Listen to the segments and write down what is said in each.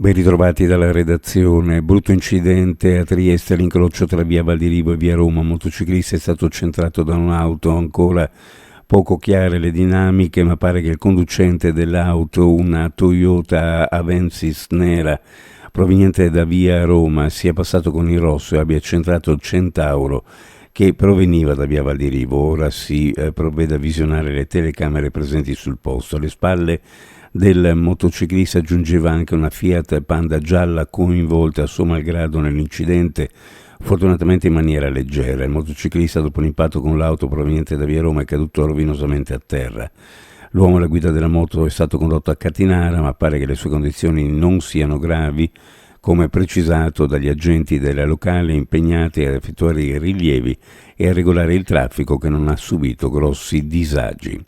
Ben ritrovati dalla redazione. Brutto incidente a Trieste all'incrocio tra via Valdirivo e via Roma. Un motociclista è stato centrato da un'auto, ancora poco chiare le dinamiche, ma pare che il conducente dell'auto, una Toyota Avensis nera proveniente da via Roma, sia passato con il rosso e abbia centrato il Centauro che proveniva da via Valdirivo. Ora si provvede a visionare le telecamere presenti sul posto. Alle spalle del motociclista giungeva anche una Fiat Panda gialla coinvolta a suo malgrado nell'incidente, fortunatamente in maniera leggera. Il motociclista, dopo l'impatto con l'auto proveniente da via Roma, è caduto rovinosamente a terra. L'uomo alla guida della moto è stato condotto a Catinara, ma pare che le sue condizioni non siano gravi, come precisato dagli agenti della locale impegnati a effettuare i rilievi e a regolare il traffico, che non ha subito grossi disagi.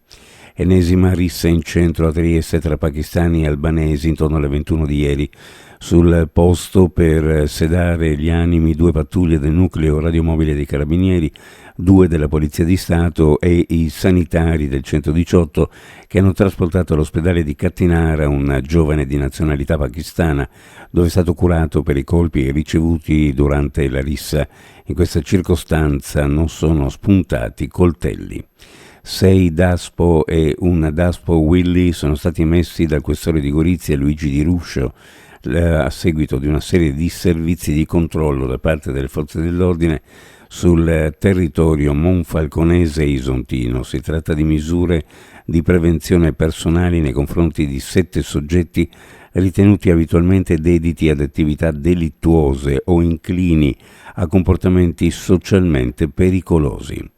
Ennesima rissa in centro a Trieste tra pakistani e albanesi intorno alle 21 di ieri. Sul posto, per sedare gli animi, 2 pattuglie del nucleo radiomobile dei carabinieri, 2 della Polizia di Stato e i sanitari del 118 che hanno trasportato all'ospedale di Catinara un giovane di nazionalità pakistana, dove è stato curato per i colpi ricevuti durante la rissa. In questa circostanza non sono spuntati coltelli. 6 Daspo e un Daspo Willy sono stati emessi dal questore di Gorizia, Luigi Di Ruscio, a seguito di una serie di servizi di controllo da parte delle forze dell'ordine sul territorio monfalconese e isontino. Si tratta di misure di prevenzione personali nei confronti di 7 soggetti ritenuti abitualmente dediti ad attività delittuose o inclini a comportamenti socialmente pericolosi.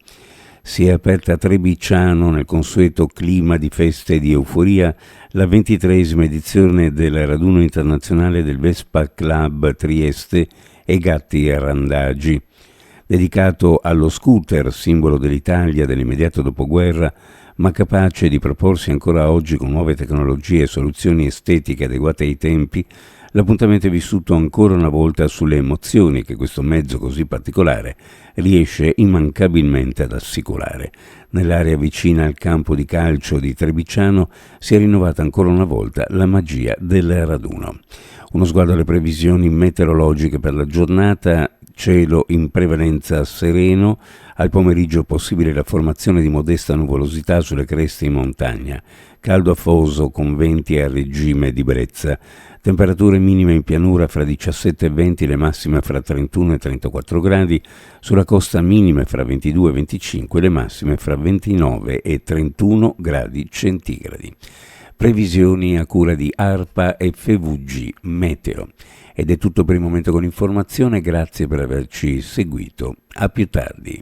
Si è aperta a Trebicciano, nel consueto clima di feste e di euforia, la 23esima edizione del raduno internazionale del Vespa Club Trieste e Gatti e Randagi. Dedicato allo scooter, simbolo dell'Italia dell'immediato dopoguerra, ma capace di proporsi ancora oggi con nuove tecnologie e soluzioni estetiche adeguate ai tempi, l'appuntamento è vissuto ancora una volta sulle emozioni che questo mezzo così particolare riesce immancabilmente ad assicurare. Nell'area vicina al campo di calcio di Trebicciano si è rinnovata ancora una volta la magia del raduno. Uno sguardo alle previsioni meteorologiche per la giornata: cielo in prevalenza sereno, al pomeriggio possibile la formazione di modesta nuvolosità sulle creste in montagna, caldo afoso con venti a regime di brezza, temperature minime in pianura fra 17 e 20, le massime fra 31 e 34 gradi, sulla costa minime fra 22 e 25, le massime fra 29 e 31 gradi centigradi. Previsioni a cura di ARPA e FVG Meteo. Ed è tutto per il momento con l'informazione, grazie per averci seguito. A più tardi.